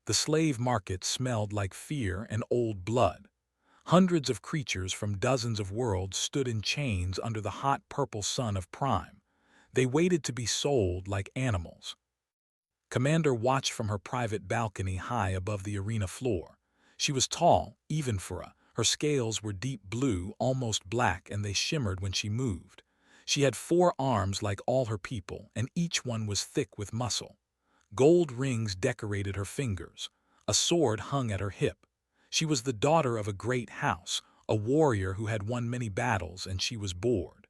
The slave market smelled like fear and old blood. Hundreds of creatures from dozens of worlds stood in chains under the hot purple sun of Prime. They waited to be sold like animals. Commander watched from her private balcony high above the arena floor. She was tall, even for a. Her scales were deep blue, almost black, and they shimmered when she moved. She had 4 arms like all her people, and each one was thick with muscle. Gold rings decorated her fingers. A sword hung at her hip. She was the daughter of a great house, a warrior who had won many battles, and she was bored.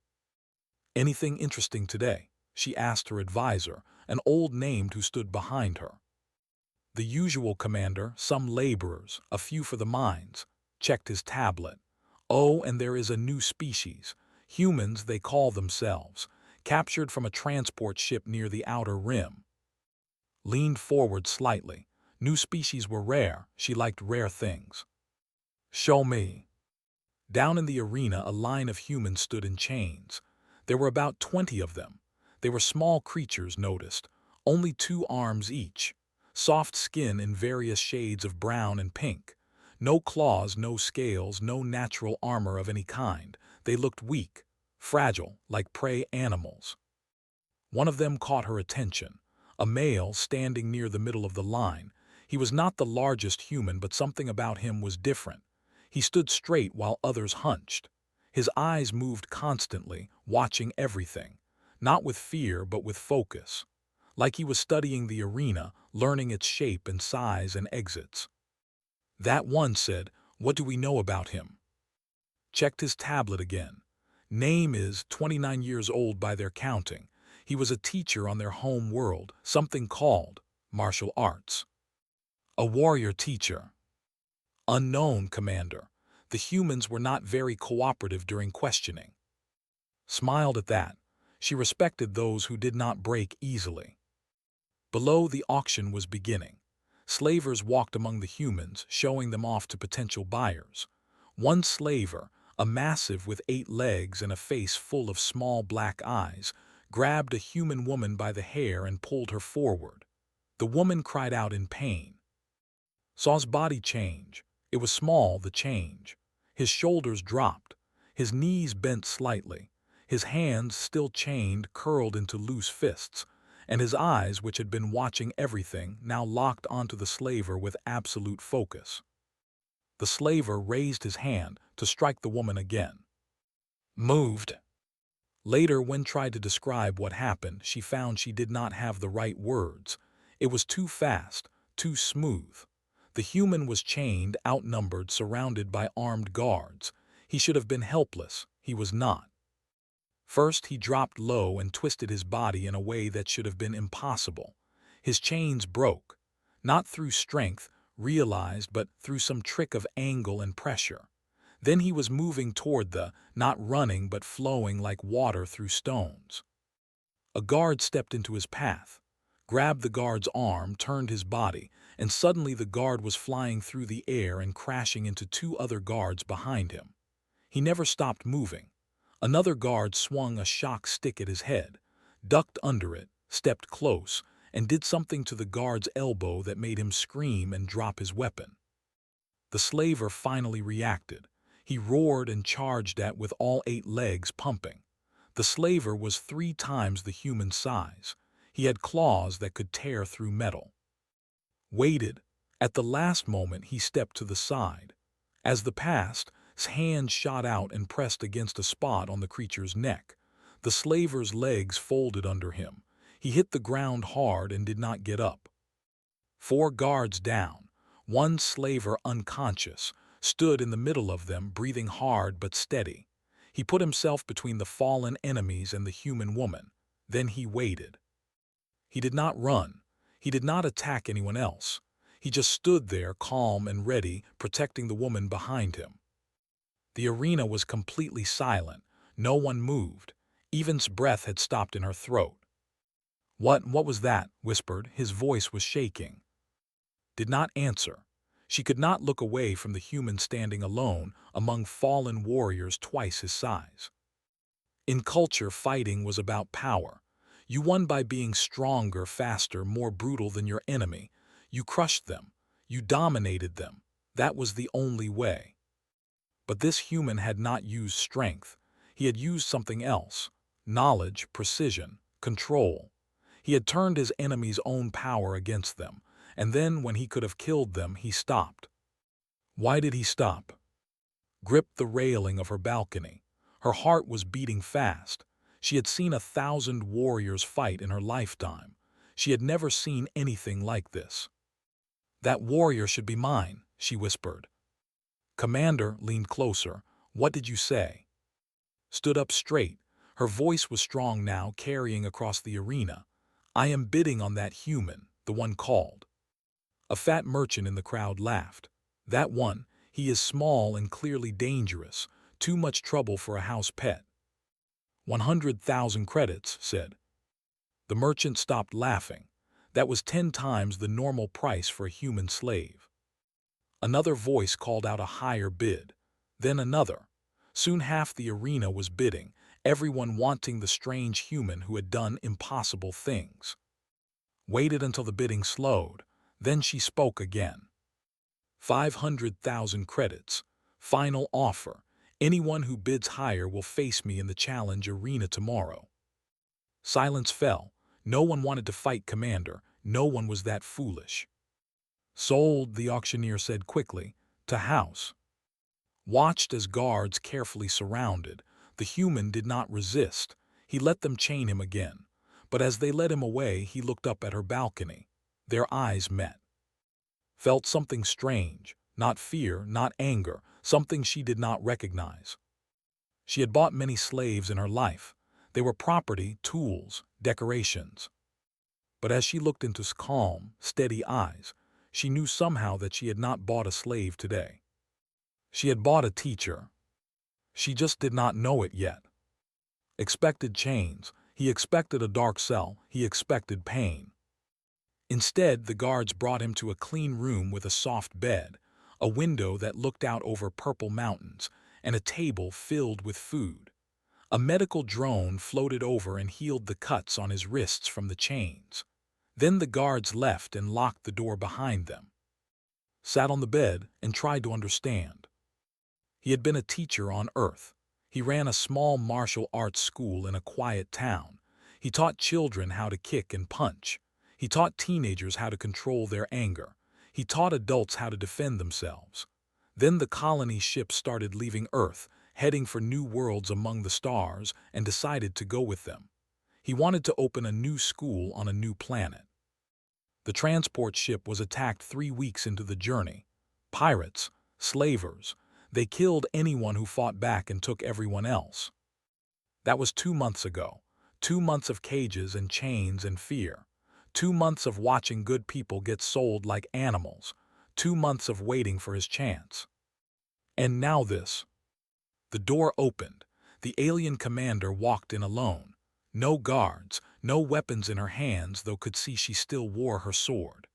"Anything interesting today?" she asked her advisor, an old named who stood behind her. "The usual, Commander, some laborers, a few for the mines," checked his tablet. "Oh, and there is a new species. Humans, they call themselves. Captured from a transport ship near the outer rim." Leaned forward slightly. New species were rare. She liked rare things. "Show me." Down in the arena, a line of humans stood in chains. There were about 20 of them. They were small creatures, noticed, only 2 arms each. Soft skin in various shades of brown and pink. No claws, no scales, no natural armor of any kind. They looked weak, fragile, like prey animals. One of them caught her attention. A male standing near the middle of the line. He was not the largest human, but something about him was different. He stood straight while others hunched. His eyes moved constantly, watching everything. Not with fear, but with focus. Like he was studying the arena, learning its shape and size and exits. That one said, "What do we know about him?" Checked his tablet again. Name is 29 years old by their counting. He was a teacher on their home world, something called martial arts. A warrior teacher. Unknown, Commander. The humans were not very cooperative during questioning. Smiled at that. She respected those who did not break easily. Below, the auction was beginning. Slavers walked among the humans, showing them off to potential buyers. One slaver, a massive with 8 legs and a face full of small black eyes, grabbed a human woman by the hair and pulled her forward. The woman cried out in pain. Saw his body change. It was small, the change. His shoulders dropped. His knees bent slightly. His hands, still chained, curled into loose fists, and his eyes, which had been watching everything, now locked onto the slaver with absolute focus. The slaver raised his hand to strike the woman again. Moved. Later, when tried to describe what happened, she found she did not have the right words. It was too fast, too smooth. The human was chained, outnumbered, surrounded by armed guards. He should have been helpless. He was not. First, he dropped low and twisted his body in a way that should have been impossible. His chains broke, not through strength, realized, but through some trick of angle and pressure. Then he was moving toward not running but flowing like water through stones. A guard stepped into his path, grabbed the guard's arm, turned his body, and suddenly the guard was flying through the air and crashing into 2 other guards behind him. He never stopped moving. Another guard swung a shock stick at his head, ducked under it, stepped close, and did something to the guard's elbow that made him scream and drop his weapon. The slaver finally reacted. He roared and charged with all 8 legs pumping. The slaver was 3 times the human size. He had claws that could tear through metal. Waited. At the last moment, he stepped to the side. As the passed, his hand shot out and pressed against a spot on the creature's neck. The slaver's legs folded under him. He hit the ground hard and did not get up. 4 guards down. One slaver unconscious, stood in the middle of them, breathing hard but steady. He put himself between the fallen enemies and the human woman. Then he waited. He did not run. He did not attack anyone else. He just stood there, calm and ready, protecting the woman behind him. The arena was completely silent. No one moved. Even's breath had stopped in her throat. What was that?" whispered. His voice was shaking. Did not answer. She could not look away from the human standing alone among fallen warriors twice his size. In culture, fighting was about power. You won by being stronger, faster, more brutal than your enemy. You crushed them. You dominated them. That was the only way. But this human had not used strength. He had used something else: knowledge, precision, control. He had turned his enemy's own power against them, and then when he could have killed them, he stopped. Why did he stop? Gripped the railing of her balcony. Her heart was beating fast. She had seen 1,000 warriors fight in her lifetime. She had never seen anything like this. "That warrior should be mine," she whispered. Commander leaned closer. "What did you say?" Stood up straight. Her voice was strong now, carrying across the arena. "I am bidding on that human," the one called. A fat merchant in the crowd laughed. "That one, he is small and clearly dangerous. Too much trouble for a house pet." 100,000 credits, said. The merchant stopped laughing. That was 10 times the normal price for a human slave. Another voice called out a higher bid. Then another. Soon half the arena was bidding, everyone wanting the strange human who had done impossible things. Waited until the bidding slowed. Then she spoke again. 500,000 credits. Final offer. Anyone who bids higher will face me in the challenge arena tomorrow. Silence fell. No one wanted to fight Commander. No one was that foolish. "Sold," the auctioneer said quickly, "to house." Watched as guards carefully surrounded. The human did not resist. He let them chain him again. But as they led him away, he looked up at her balcony. Their eyes met. Felt something strange, not fear, not anger, something she did not recognize. She had bought many slaves in her life. They were property, tools, decorations. But as she looked into his calm, steady eyes, she knew somehow that she had not bought a slave today. She had bought a teacher. She just did not know it yet. Expected chains. He expected a dark cell. He expected pain. Instead, the guards brought him to a clean room with a soft bed, a window that looked out over purple mountains, and a table filled with food. A medical drone floated over and healed the cuts on his wrists from the chains. Then the guards left and locked the door behind them. Sat on the bed and tried to understand. He had been a teacher on Earth. He ran a small martial arts school in a quiet town. He taught children how to kick and punch. He taught teenagers how to control their anger. He taught adults how to defend themselves. Then the colony ships started leaving Earth, heading for new worlds among the stars, and decided to go with them. He wanted to open a new school on a new planet. The transport ship was attacked 3 weeks into the journey. Pirates, slavers, they killed anyone who fought back and took everyone else. That was 2 months ago. 2 months of cages and chains and fear. 2 months of watching good people get sold like animals. 2 months of waiting for his chance. And now this. The door opened. The alien commander walked in alone. No guards, no weapons in her hands, though could see she still wore her sword.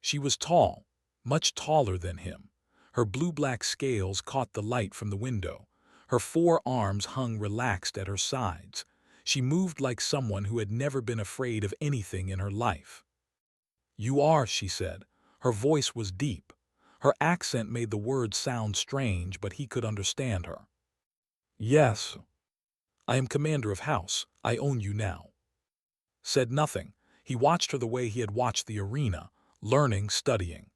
She was tall, much taller than him. Her blue-black scales caught the light from the window. Her 4 arms hung relaxed at her sides. She moved like someone who had never been afraid of anything in her life. "You are," she said. Her voice was deep. Her accent made the words sound strange, but he could understand her. "Yes. I am commander of house. I own you now." Said nothing. He watched her the way he had watched the arena, learning, studying.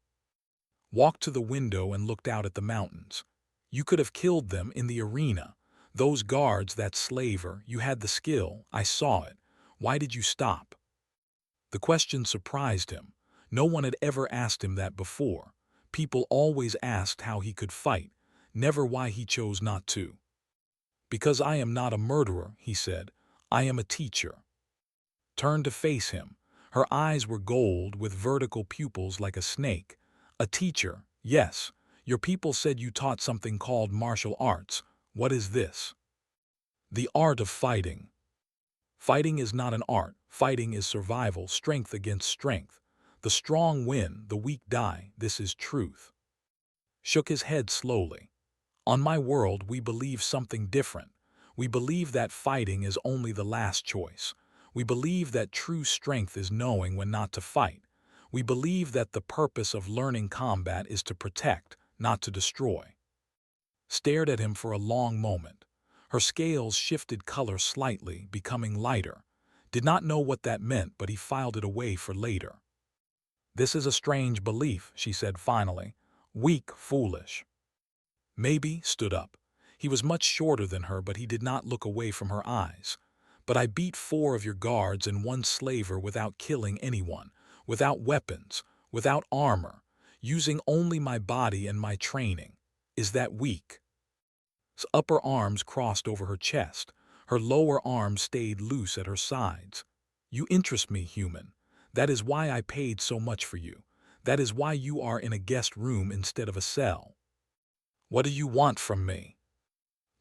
Walked to the window and looked out at the mountains. "You could have killed them in the arena. Those guards, that slaver, you had the skill. I saw it. Why did you stop?" The question surprised him. No one had ever asked him that before. People always asked how he could fight, never why he chose not to. "Because I am not a murderer," he said. "I am a teacher." Turned to face him. Her eyes were gold with vertical pupils like a snake. "A teacher, yes. Your people said you taught something called martial arts. What is this?" "The art of fighting." "Fighting is not an art. Fighting is survival, strength against strength. The strong win, the weak die. This is truth." Shook his head slowly. "On my world, we believe something different. We believe that fighting is only the last choice. We believe that true strength is knowing when not to fight. We believe that the purpose of learning combat is to protect, not to destroy. Stared at him for a long moment. Her scales shifted color slightly, becoming lighter. Did not know what that meant, but he filed it away for later. This is a strange belief, she said finally. Weak, foolish. Maybe stood up. He was much shorter than her, but he did not look away from her eyes. But I beat 4 of your guards and 1 slaver without killing anyone, without weapons, without armor, using only my body and my training. Is that weak? His upper arms crossed over her chest. Her lower arms stayed loose at her sides. You interest me, human. That is why I paid so much for you. That is why you are in a guest room instead of a cell. What do you want from me?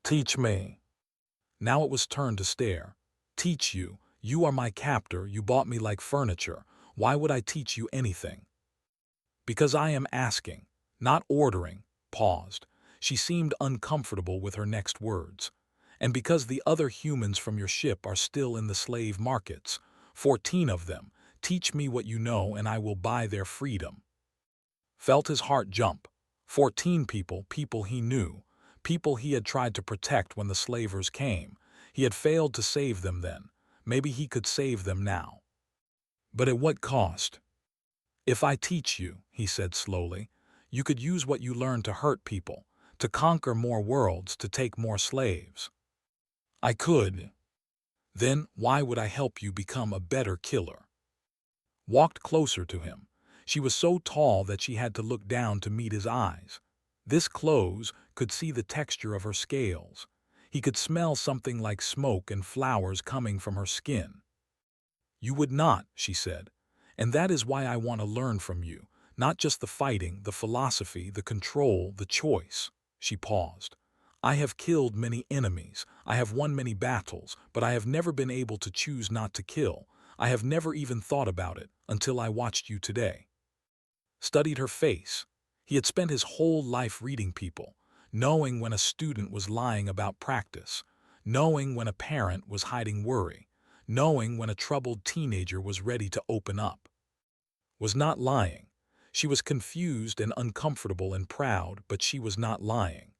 Teach me. Now it was turn to stare. Teach you. You are my captor. You bought me like furniture. Why would I teach you anything? Because I am asking, not ordering. Paused. She seemed uncomfortable with her next words. And because the other humans from your ship are still in the slave markets, 14 of them, teach me what you know and I will buy their freedom. Felt his heart jump. 14 people, people he knew, people he had tried to protect when the slavers came. He had failed to save them then. Maybe he could save them now. But at what cost? If I teach you, he said slowly, you could use what you learned to hurt people, to conquer more worlds, to take more slaves. I could. Then why would I help you become a better killer? Walked closer to him. She was so tall that she had to look down to meet his eyes. This close could see the texture of her scales. He could smell something like smoke and flowers coming from her skin. You would not, she said, and that is why I want to learn from you, not just the fighting, the philosophy, the control, the choice. She paused. I have killed many enemies, I have won many battles, but I have never been able to choose not to kill. I have never even thought about it until I watched you today. Studied her face. He had spent his whole life reading people, knowing when a student was lying about practice, knowing when a parent was hiding worry, knowing when a troubled teenager was ready to open up. Was not lying. She was confused and uncomfortable and proud, but she was not lying.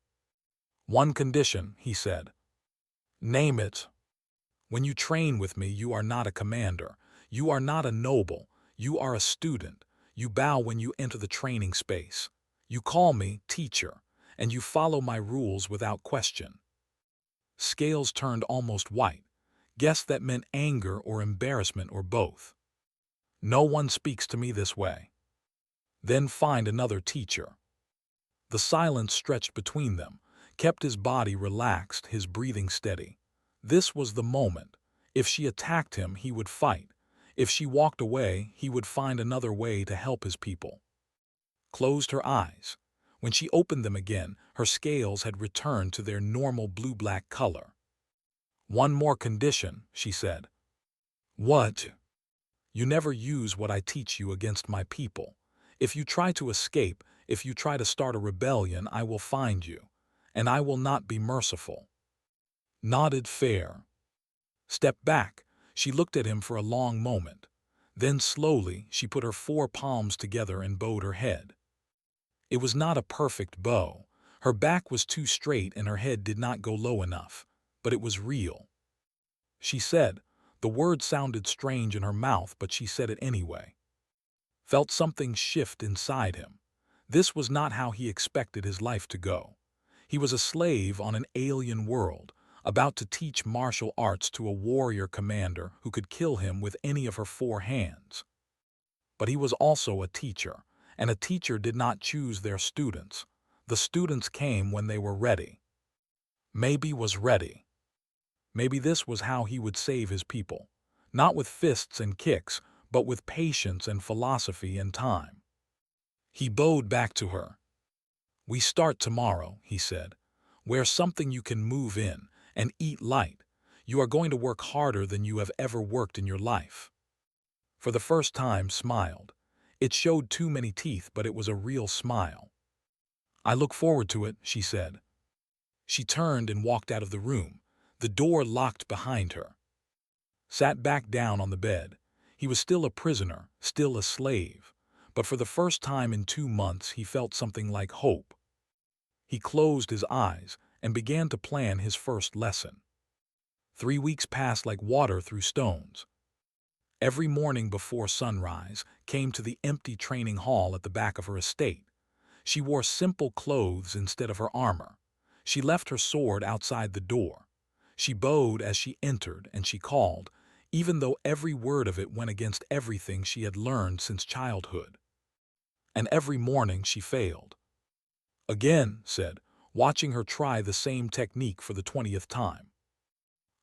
One condition, he said. Name it. When you train with me, you are not a commander. You are not a noble. You are a student. You bow when you enter the training space. You call me teacher, and you follow my rules without question. Scales turned almost white. Guessed that meant anger or embarrassment or both. No one speaks to me this way. Then find another teacher. The silence stretched between them, kept his body relaxed, his breathing steady. This was the moment. If she attacked him, he would fight. If she walked away, he would find another way to help his people. Closed her eyes. When she opened them again, her scales had returned to their normal blue-black color. One more condition, she said. What? You never use what I teach you against my people. If you try to escape, if you try to start a rebellion, I will find you, and I will not be merciful. Nodded fair. Stepped back. She looked at him for a long moment. Then slowly she put her 4 palms together and bowed her head. It was not a perfect bow. Her back was too straight and her head did not go low enough, but it was real. She said, the word sounded strange in her mouth, but she said it anyway. Felt something shift inside him. This was not how he expected his life to go. He was a slave on an alien world, about to teach martial arts to a warrior commander who could kill him with any of her 4 hands. But he was also a teacher, and a teacher did not choose their students. The students came when they were ready. Maybe was ready. Maybe this was how he would save his people, not with fists and kicks, but with patience and philosophy and time. He bowed back to her. We start tomorrow, he said. Wear something you can move in, and eat light. You are going to work harder than you have ever worked in your life. For the first time smiled. It showed too many teeth, but it was a real smile. I look forward to it, she said. She turned and walked out of the room. The door locked behind her. Sat back down on the bed. He was still a prisoner, still a slave. But for the first time in 2 months, he felt something like hope. He closed his eyes and began to plan his first lesson. 3 weeks passed like water through stones. Every morning before sunrise came to the empty training hall at the back of her estate. She wore simple clothes instead of her armor. She left her sword outside the door. She bowed as she entered, and she called, even though every word of it went against everything she had learned since childhood. And every morning she failed. Again, said, watching her try the same technique for the 20th time.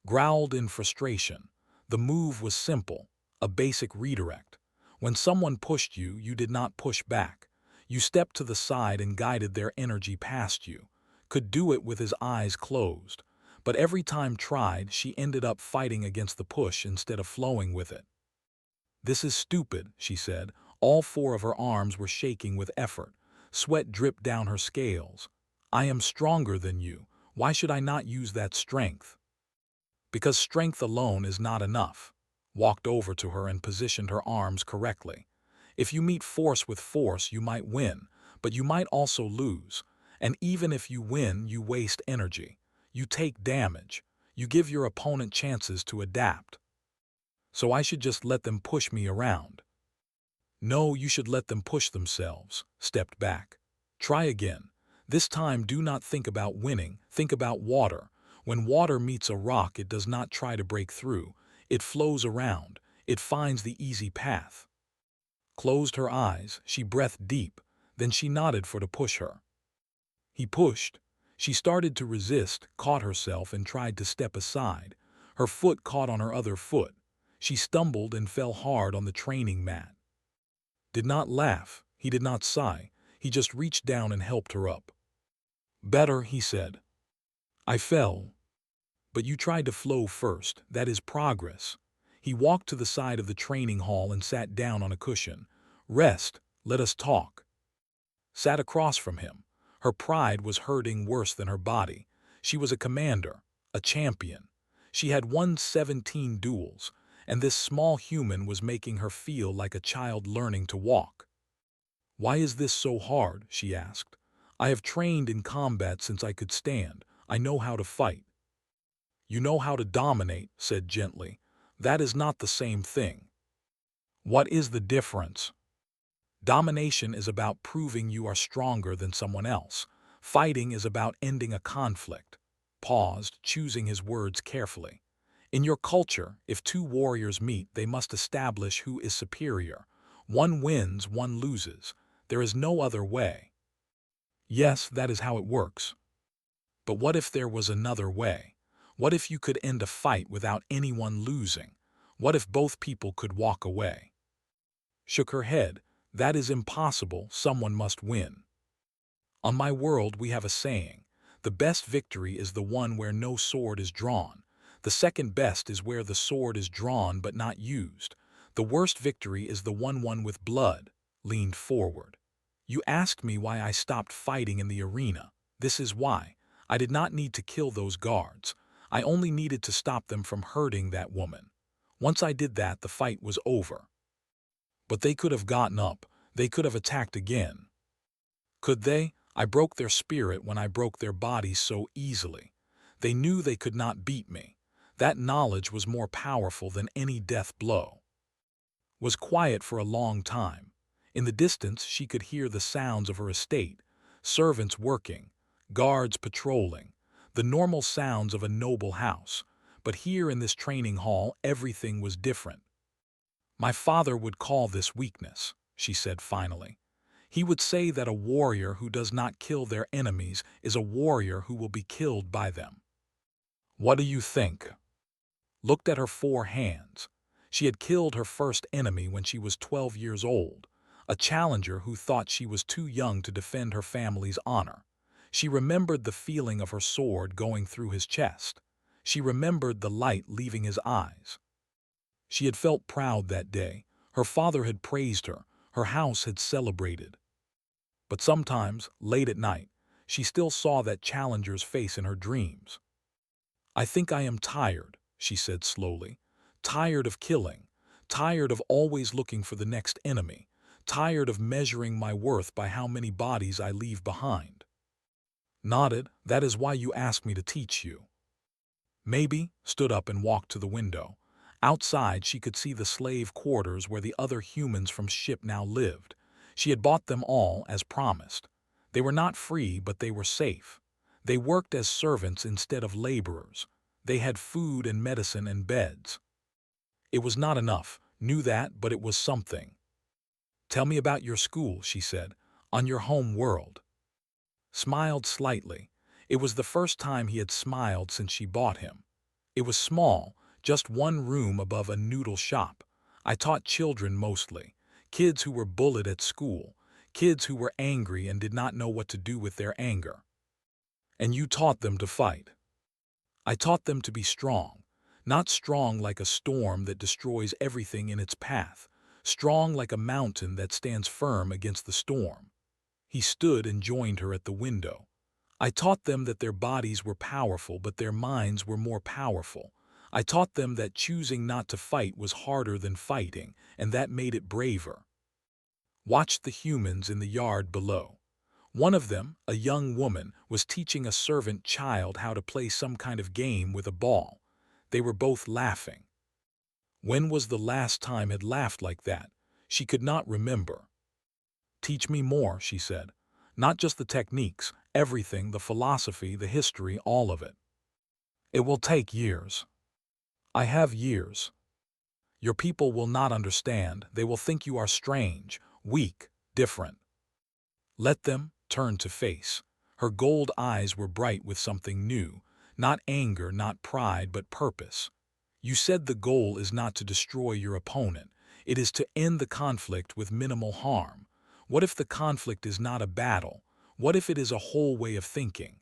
Growled in frustration. The move was simple, a basic redirect. When someone pushed you, you did not push back. You stepped to the side and guided their energy past you. Could do it with his eyes closed. But every time tried, she ended up fighting against the push instead of flowing with it. This is stupid, she said. All 4 of her arms were shaking with effort. Sweat dripped down her scales. I am stronger than you. Why should I not use that strength? Because strength alone is not enough. Walked over to her and positioned her arms correctly. If you meet force with force, you might win, but you might also lose. And even if you win, you waste energy. You take damage. You give your opponent chances to adapt. So I should just let them push me around. No, you should let them push themselves. Stepped back. Try again. This time do not think about winning, think about water. When water meets a rock, it does not try to break through. It flows around. It finds the easy path. Closed her eyes, she breathed deep, then she nodded for to push her. He pushed. She started to resist, caught herself, and tried to step aside. Her foot caught on her other foot. She stumbled and fell hard on the training mat. Did not laugh, he did not sigh, he just reached down and helped her up. Better, he said. I fell. But you tried to flow first, that is progress. He walked to the side of the training hall and sat down on a cushion. Rest, let us talk. Sat across from him. Her pride was hurting worse than her body. She was a commander, a champion. She had won 17 duels, and this small human was making her feel like a child learning to walk. Why is this so hard? She asked. I have trained in combat since I could stand. I know how to fight. You know how to dominate, said gently. That is not the same thing. What is the difference? Domination is about proving you are stronger than someone else. Fighting is about ending a conflict. Paused, choosing his words carefully. In your culture, if 2 warriors meet, they must establish who is superior. One wins, one loses. There is no other way. Yes, that is how it works. But what if there was another way? What if you could end a fight without anyone losing? What if both people could walk away? Shook her head. That is impossible, someone must win. On my world we have a saying, the best victory is the one where no sword is drawn. The second best is where the sword is drawn but not used. The worst victory is the one won with blood. Leaned forward. You asked me why I stopped fighting in the arena. This is why. I did not need to kill those guards. I only needed to stop them from hurting that woman. Once I did that, the fight was over. But they could have gotten up. They could have attacked again. Could they? I broke their spirit when I broke their bodies so easily. They knew they could not beat me. That knowledge was more powerful than any death blow. Was quiet for a long time. In the distance she could hear the sounds of her estate, servants working, guards patrolling, the normal sounds of a noble house. But here in this training hall everything was different. My father would call this weakness, she said finally. He would say that a warrior who does not kill their enemies is a warrior who will be killed by them. What do you think? Looked at her 4 hands. She had killed her first enemy when she was 12 years old, a challenger who thought she was too young to defend her family's honor. She remembered the feeling of her sword going through his chest. She remembered the light leaving his eyes. She had felt proud that day. Her father had praised her. Her house had celebrated. But sometimes, late at night, she still saw that challenger's face in her dreams. I think I am tired, she said slowly. Tired of killing. Tired of always looking for the next enemy. tired of measuring my worth by how many bodies I leave behind. Nodded. That is why you asked me to teach you. Maybe stood up and walked to the window. Outside, she could see the slave quarters where the other humans from ship now lived. She had bought them all as promised. They were not free, but they were safe. They worked as servants instead of laborers. They had food and medicine and beds. It was not enough, knew that, but it was something. Tell me about your school, she said, on your home world. Smiled slightly. It was the first time he had smiled since she bought him. It was small, just one room above a noodle shop. I taught children mostly. Kids who were bullied at school. Kids who were angry and did not know what to do with their anger. And you taught them to fight. I taught them to be strong. Not strong like a storm that destroys everything in its path. Strong like a mountain that stands firm against the storm. He stood and joined her at the window. I taught them that their bodies were powerful, but their minds were more powerful. I taught them that choosing not to fight was harder than fighting, and that made it braver. Watched the humans in the yard below. One of them, a young woman, was teaching a servant child how to play some kind of game with a ball. They were both laughing. When was the last time had laughed like that? She could not remember. Teach me more, she said. Not just the techniques, everything, the philosophy, the history, all of it. It will take years. I have years. Your people will not understand. They will think you are strange, weak, different. Let them turn to face. Her gold eyes were bright with something new, not anger, not pride, but purpose. You said the goal is not to destroy your opponent. It is to end the conflict with minimal harm. What if the conflict is not a battle? What if it is a whole way of thinking?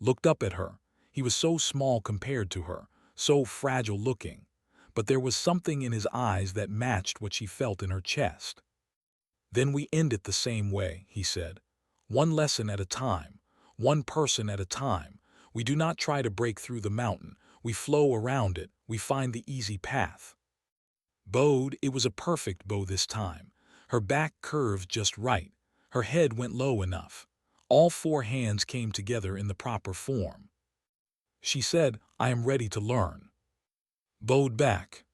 Looked up at her. He was so small compared to her, so fragile looking. But there was something in his eyes that matched what she felt in her chest. Then we end it the same way, he said. One lesson at a time, one person at a time. We do not try to break through the mountain. We flow around it. We find the easy path. Bowed, it was a perfect bow this time. Her back curved just right. Her head went low enough. All four hands came together in the proper form. She said, I am ready to learn. Bowed back.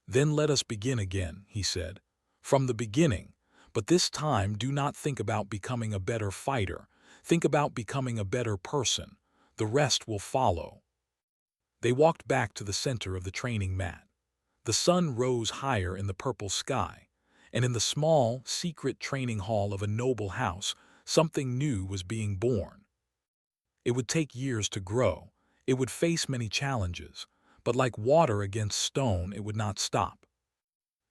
Then let us begin again, he said. From the beginning. But this time do not think about becoming a better fighter. Think about becoming a better person. The rest will follow. They walked back to the center of the training mat. The sun rose higher in the purple sky, and in the small, secret training hall of a noble house, something new was being born. It would take years to grow. It would face many challenges, but like water against stone, it would not stop.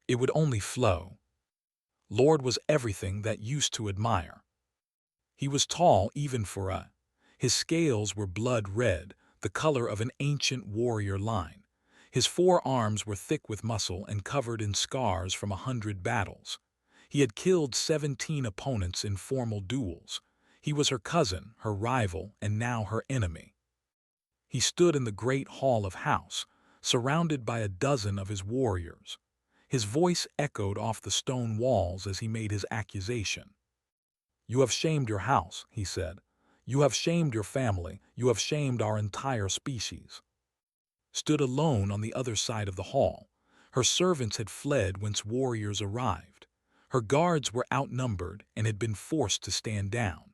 It would only flow. Lord was everything that used to admire. He was tall even for a. His scales were blood red, the color of an ancient warrior line. His forearms were thick with muscle and covered in scars from 100 battles. He had killed 17 opponents in formal duels. He was her cousin, her rival, and now her enemy. He stood in the great hall of house, surrounded by a dozen of his warriors. His voice echoed off the stone walls as he made his accusation. You have shamed your house, he said. You have shamed your family. You have shamed our entire species. Stood alone on the other side of the hall. Her servants had fled whence warriors arrived. Her guards were outnumbered and had been forced to stand down.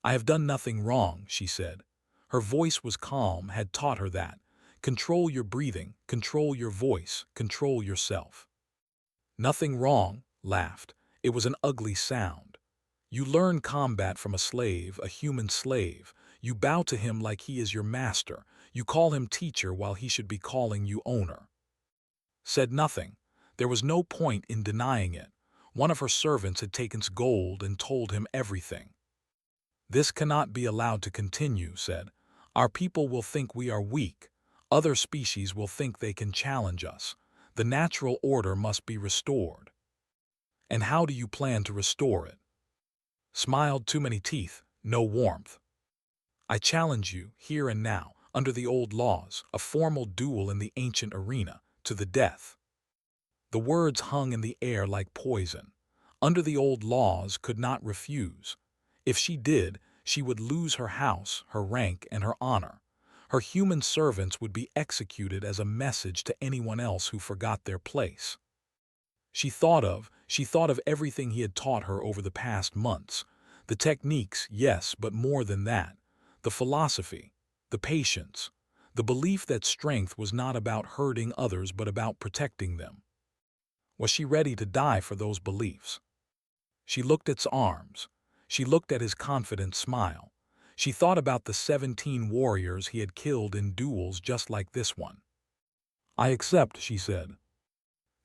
I have done nothing wrong, she said. Her voice was calm, had taught her that. Control your breathing, control your voice, control yourself. Nothing wrong, laughed. It was an ugly sound. You learn combat from a slave, a human slave. You bow to him like he is your master. You call him teacher while he should be calling you owner. Said nothing. There was no point in denying it. One of her servants had taken gold and told him everything. This cannot be allowed to continue, said. Our people will think we are weak. Other species will think they can challenge us. The natural order must be restored. And how do you plan to restore it? Smiled too many teeth, no warmth. I challenge you, here and now, under the old laws, a formal duel in the ancient arena, to the death. The words hung in the air like poison. Under the old laws, could not refuse. If she did, she would lose her house, her rank, and her honor. Her human servants would be executed as a message to anyone else who forgot their place. She thought of everything he had taught her over the past months. The techniques, yes, but more than that. The philosophy, the patience, the belief that strength was not about hurting others but about protecting them. Was she ready to die for those beliefs? She looked at his arms. She looked at his confident smile. She thought about the 17 warriors he had killed in duels just like this one. "I accept," she said.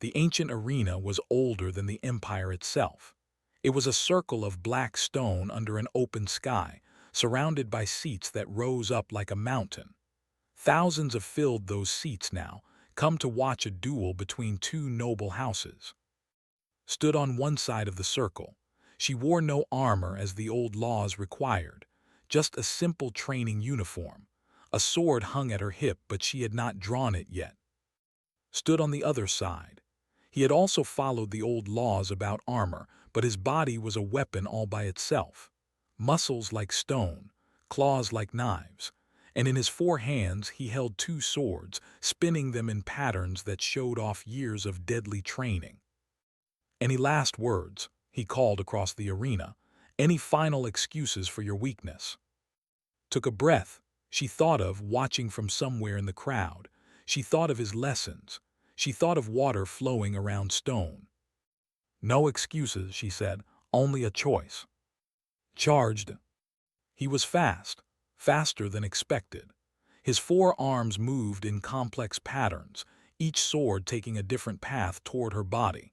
The ancient arena was older than the empire itself. It was a circle of black stone under an open sky, surrounded by seats that rose up like a mountain. Thousands have filled those seats now, come to watch a duel between two noble houses. Stood on one side of the circle. She wore no armor as the old laws required, just a simple training uniform. A sword hung at her hip, but she had not drawn it yet. Stood on the other side. He had also followed the old laws about armor, but his body was a weapon all by itself. Muscles like stone, claws like knives, and in his 4 hands he held 2 swords, spinning them in patterns that showed off years of deadly training. "Any last words?" he called across the arena. "Any final excuses for your weakness?" Took a breath. She thought of, watching from somewhere in the crowd. She thought of his lessons. She thought of water flowing around stone. "No excuses," she said, "only a choice." Charged. He was fast, faster than expected. His 4 arms moved in complex patterns, each sword taking a different path toward her body.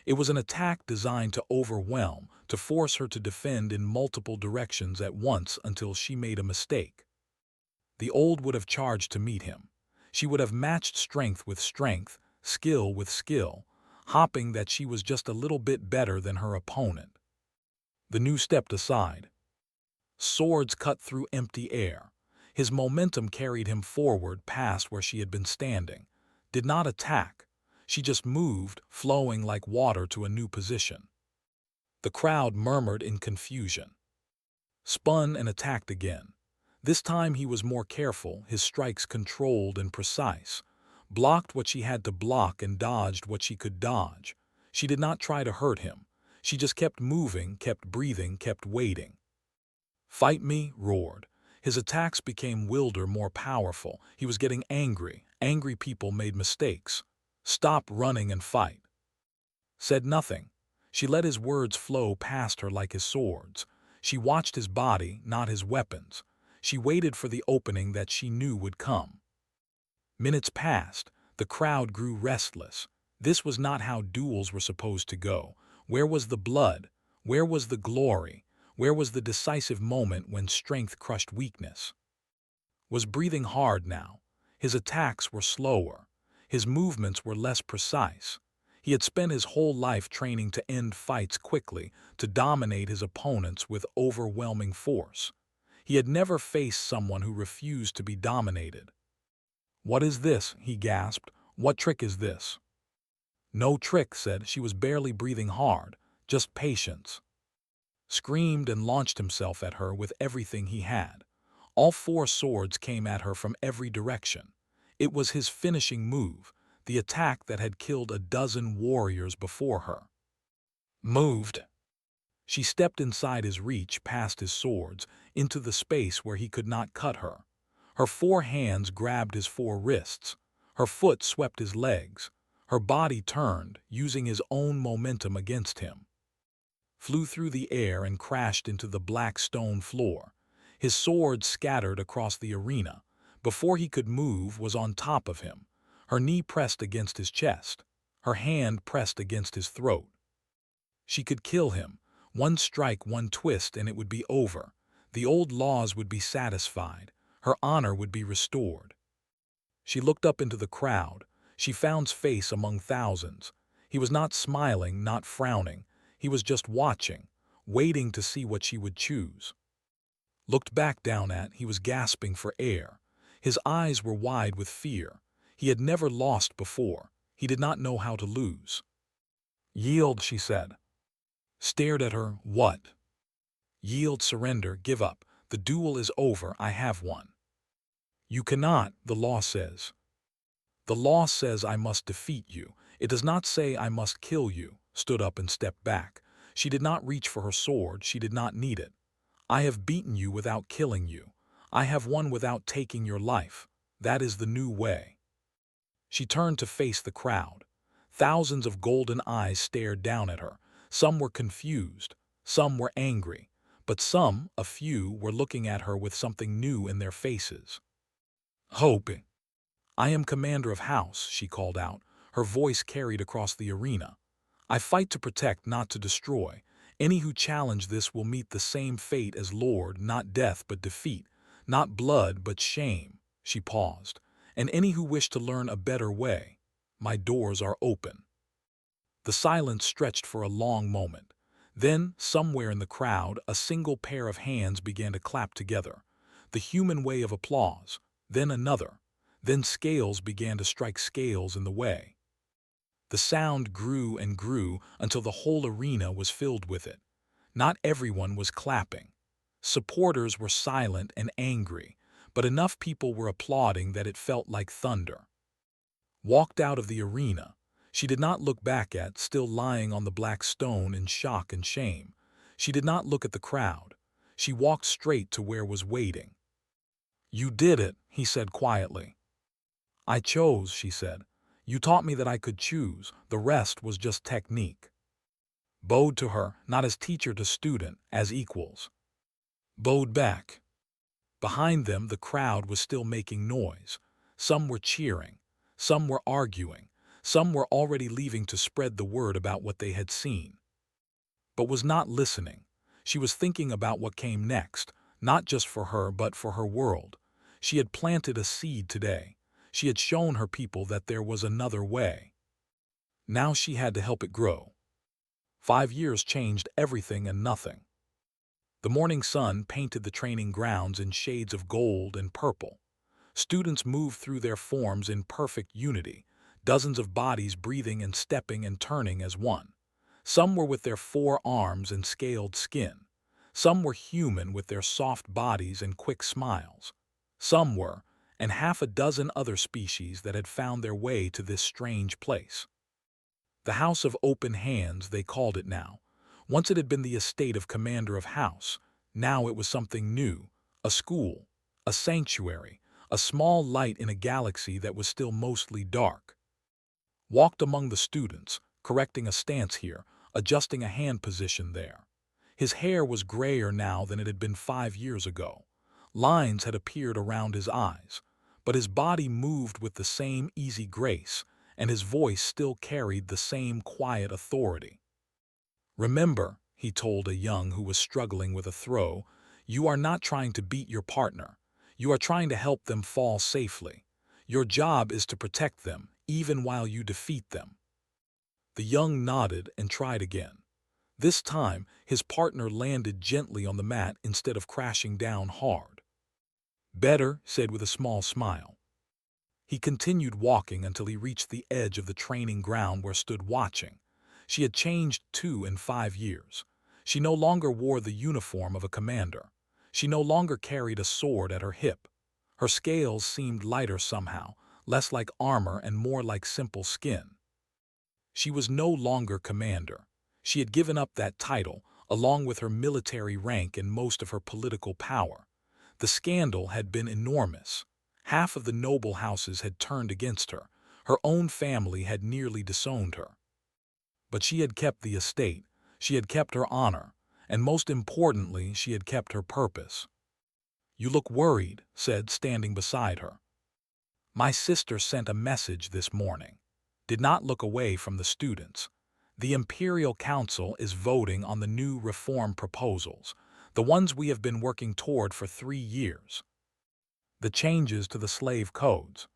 It was an attack designed to overwhelm, to force her to defend in multiple directions at once until she made a mistake. The old would have charged to meet him. She would have matched strength with strength, skill with skill, hopping that she was just a little bit better than her opponent. The new stepped aside. Swords cut through empty air. His momentum carried him forward past where she had been standing. Did not attack. She just moved, flowing like water to a new position. The crowd murmured in confusion. Spun and attacked again. This time he was more careful, his strikes controlled and precise. Blocked what she had to block and dodged what she could dodge. She did not try to hurt him. She just kept moving, kept breathing, kept waiting. "Fight me," roared. His attacks became wilder, more powerful. He was getting angry. Angry people made mistakes. "Stop running and fight." Said nothing. She let his words flow past her like his swords. She watched his body, not his weapons. She waited for the opening that she knew would come. Minutes passed. The crowd grew restless. This was not how duels were supposed to go. Where was the blood? Where was the glory? Where was the decisive moment when strength crushed weakness? Was breathing hard now. His attacks were slower. His movements were less precise. He had spent his whole life training to end fights quickly, to dominate his opponents with overwhelming force. He had never faced someone who refused to be dominated. "What is this?" he gasped. "What trick is this?" "No trick," said. She was barely breathing hard. "Just patience." Screamed and launched himself at her with everything he had. All 4 swords came at her from every direction. It was his finishing move, the attack that had killed a dozen warriors before her. Moved. She stepped inside his reach, past his swords, into the space where he could not cut her. Her 4 hands grabbed his 4 wrists. Her foot swept his legs. Her body turned, using his own momentum against him. Flew through the air and crashed into the black stone floor. His sword scattered across the arena. Before he could move, was on top of him. Her knee pressed against his chest. Her hand pressed against his throat. She could kill him. One strike, one twist, and it would be over. The old laws would be satisfied. Her honor would be restored. She looked up into the crowd. She found his face among thousands. He was not smiling, not frowning. He was just watching, waiting to see what she would choose. Looked back down at, he was gasping for air. His eyes were wide with fear. He had never lost before. He did not know how to lose. "Yield," she said. stared at her. What? Yield, surrender, give up. The duel is over, I have won. You cannot, the law says. The law says I must defeat you. It does not say I must kill you. Stood up and stepped back. She did not reach for her sword, she did not need it. I have beaten you without killing you. I have won without taking your life. That is the new way. She turned to face the crowd. Thousands of golden eyes stared down at her. Some were confused, some were angry, but some, a few, were looking at her with something new in their faces. Hope. I am commander of house, she called out, her voice carried across the arena. I fight to protect, not to destroy. Any who challenge this will meet the same fate as Lord, not death but defeat, not blood but shame. She paused. And any who wish to learn a better way, my doors are open. The silence stretched for a long moment. Then, somewhere in the crowd, a single pair of hands began to clap together. The human way of applause. Then another. Then scales began to strike scales in the way. The sound grew and grew until the whole arena was filled with it. Not everyone was clapping. Supporters were silent and angry, but enough people were applauding that it felt like thunder. Walked out of the arena. She did not look back at, still lying on the black stone in shock and shame. She did not look at the crowd. She walked straight to where was waiting. You did it, he said quietly. I chose, she said. You taught me that I could choose. The rest was just technique. Bowed to her, not as teacher to student, as equals. Bowed back. Behind them, the crowd was still making noise. Some were cheering. Some were arguing. Some were already leaving to spread the word about what they had seen. But was not listening. She was thinking about what came next, not just for her but for her world. She had planted a seed today. She had shown her people that there was another way. Now she had to help it grow. 5 years changed everything and nothing. The morning sun painted the training grounds in shades of gold and purple. Students moved through their forms in perfect unity, dozens of bodies breathing and stepping and turning as one. Some were with their 4 arms and scaled skin. Some were human with their soft bodies and quick smiles. Some were, and half a dozen other species that had found their way to this strange place. The House of Open Hands, they called it now. Once it had been the estate of Commander of House. Now it was something new, a school, a sanctuary, a small light in a galaxy that was still mostly dark. Walked among the students, correcting a stance here, adjusting a hand position there. His hair was grayer now than it had been 5 years ago. Lines had appeared around his eyes, but his body moved with the same easy grace, and his voice still carried the same quiet authority. Remember, he told a young who was struggling with a throw, you are not trying to beat your partner. You are trying to help them fall safely. Your job is to protect them, even while you defeat them. The young nodded and tried again. This time, his partner landed gently on the mat instead of crashing down hard. Better, said with a small smile. He continued walking until he reached the edge of the training ground where stood watching. She had changed too in 5 years. She no longer wore the uniform of a commander. She no longer carried a sword at her hip. Her scales seemed lighter somehow, less like armor and more like simple skin. She was no longer commander. She had given up that title, along with her military rank and most of her political power. The scandal had been enormous. Half of the noble houses had turned against her. Her own family had nearly disowned her. But she had kept the estate, she had kept her honor, and most importantly, she had kept her purpose. You look worried, said, standing beside her. My sister sent a message this morning. Did not look away from the students. The Imperial Council is voting on the new reform proposals, the ones we have been working toward for 3 years. The changes to the slave codes.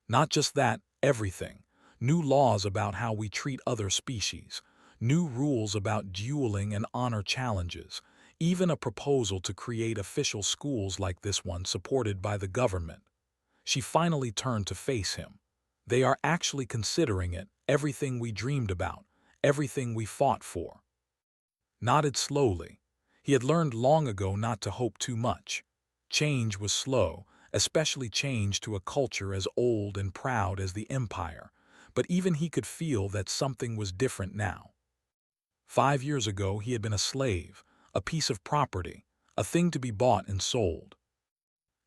Not just that, everything. New laws about how we treat other species. New rules about dueling and honor challenges. Even a proposal to create official schools like this one supported by the government. She finally turned to face him. They are actually considering it, everything we dreamed about, everything we fought for. nodded slowly. He had learned long ago not to hope too much. Change was slow, especially change to a culture as old and proud as the Empire, but even he could feel that something was different now. 5 years ago he had been a slave, a piece of property, a thing to be bought and sold.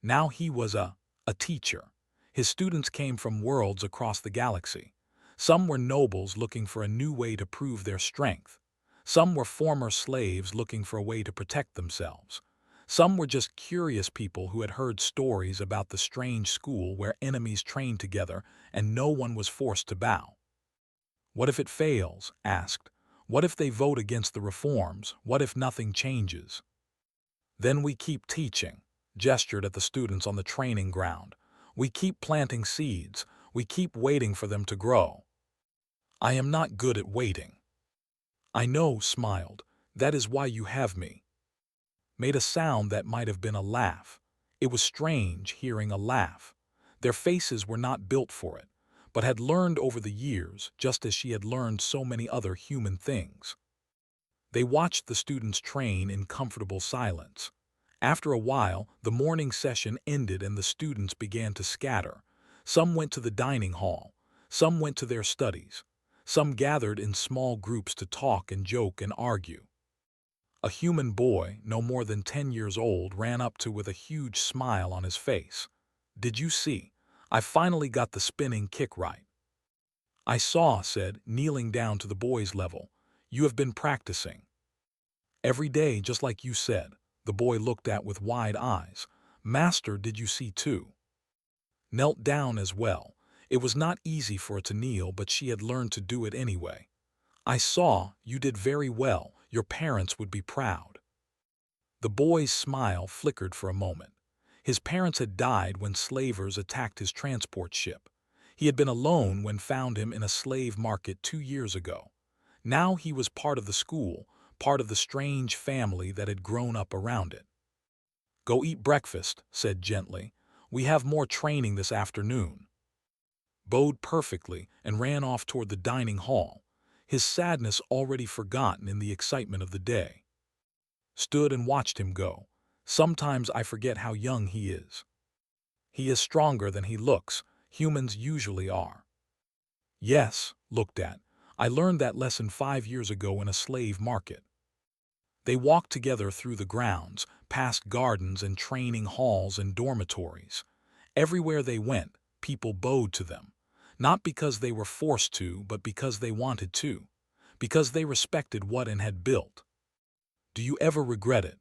Now he was a teacher. His students came from worlds across the galaxy. Some were nobles looking for a new way to prove their strength. Some were former slaves looking for a way to protect themselves. Some were just curious people who had heard stories about the strange school where enemies trained together and no one was forced to bow. What if it fails? Asked. What if they vote against the reforms? What if nothing changes? Then we keep teaching, gestured at the students on the training ground. We keep planting seeds. We keep waiting for them to grow. I am not good at waiting. I know, smiled. That is why you have me. Made a sound that might have been a laugh. It was strange hearing a laugh. Their faces were not built for it, but had learned over the years, just as she had learned so many other human things. They watched the students train in comfortable silence. After a while, the morning session ended and the students began to scatter. Some went to the dining hall. Some went to their studies. Some gathered in small groups to talk and joke and argue. A human boy, no more than 10 years old, ran up to with a huge smile on his face. Did you see? I finally got the spinning kick right. I saw, said, kneeling down to the boy's level. You have been practicing. Every day, just like you said. The boy looked at with wide eyes. Master, did you see too? Knelt down as well. It was not easy for it to kneel, but she had learned to do it anyway. I saw, you did very well. Your parents would be proud. The boy's smile flickered for a moment. His parents had died when slavers attacked his transport ship. He had been alone when found him in a slave market 2 years ago. Now he was part of the school, part of the strange family that had grown up around it. Go eat breakfast, said gently. We have more training this afternoon. Bowed perfectly and ran off toward the dining hall, his sadness already forgotten in the excitement of the day. Stood and watched him go. Sometimes I forget how young he is. He is stronger than he looks. Humans usually are. Yes, looked at. I learned that lesson 5 years ago in a slave market. They walked together through the grounds, past gardens and training halls and dormitories. Everywhere they went, people bowed to them. Not because they were forced to, but because they wanted to. Because they respected what and had built. Do you ever regret it?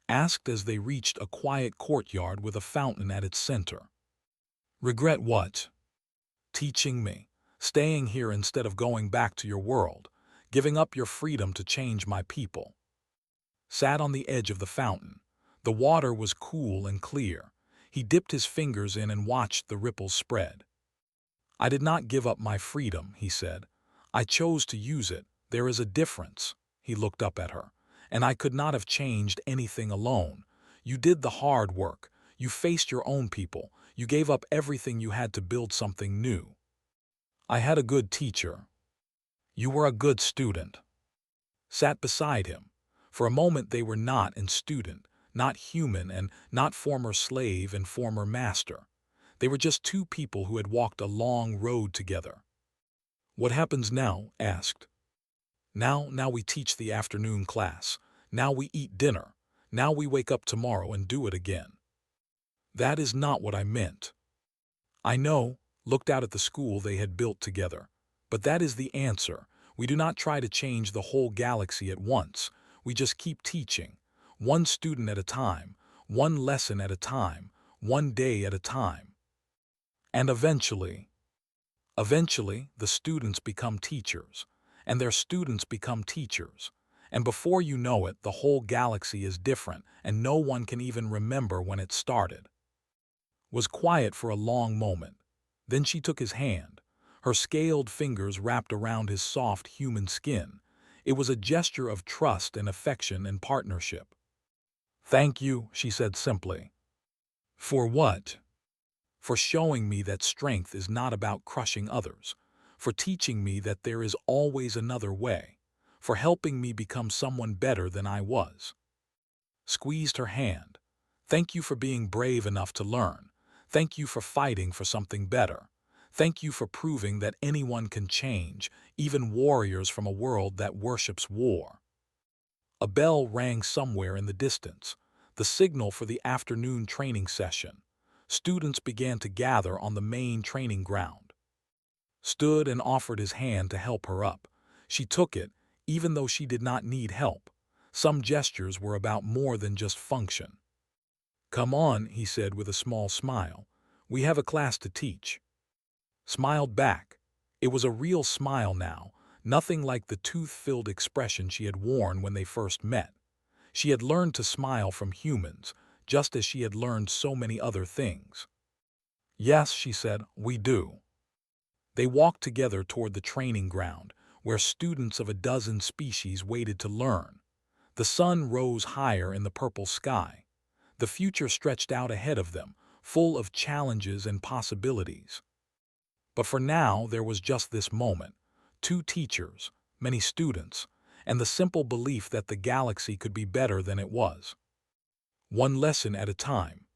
Asked as they reached a quiet courtyard with a fountain at its center. Regret what? Teaching me. Staying here instead of going back to your world. Giving up your freedom to change my people. Sat on the edge of the fountain. The water was cool and clear. He dipped his fingers in and watched the ripples spread. I did not give up my freedom, he said. I chose to use it. There is a difference. He looked up at her. And I could not have changed anything alone. You did the hard work. You faced your own people. You gave up everything you had to build something new. I had a good teacher. You were a good student. Sat beside him. For a moment they were not and student, not human and not former slave and former master. They were just two people who had walked a long road together. What happens now? Asked. Now we teach the afternoon class. Now we eat dinner. Now we wake up tomorrow and do it again. That is not what I meant. I know, looked out at the school they had built together. But that is the answer. We do not try to change the whole galaxy at once. We just keep teaching. One student at a time, one lesson at a time, one day at a time. And eventually, the students become teachers. And their students become teachers. And before you know it, the whole galaxy is different, and no one can even remember when it started. Was quiet for a long moment. Then she took his hand. Her scaled fingers wrapped around his soft human skin. It was a gesture of trust and affection and partnership. Thank you, she said simply. For what? For showing me that strength is not about crushing others. For teaching me that there is always another way. for helping me become someone better than I was. Squeezed her hand. Thank you for being brave enough to learn. Thank you for fighting for something better. Thank you for proving that anyone can change, even warriors from a world that worships war. A bell rang somewhere in the distance, the signal for the afternoon training session. Students began to gather on the main training ground. Stood and offered his hand to help her up. She took it, even though she did not need help. Some gestures were about more than just function. Come on, he said with a small smile. We have a class to teach. Smiled back. It was a real smile now, nothing like the tooth-filled expression she had worn when they first met. She had learned to smile from humans, just as she had learned so many other things. Yes, she said, we do. They walked together toward the training ground, where students of a dozen species waited to learn. The sun rose higher in the purple sky. The future stretched out ahead of them, full of challenges and possibilities. But for now, there was just this moment. 2 teachers, many students, and the simple belief that the galaxy could be better than it was. One lesson at a time.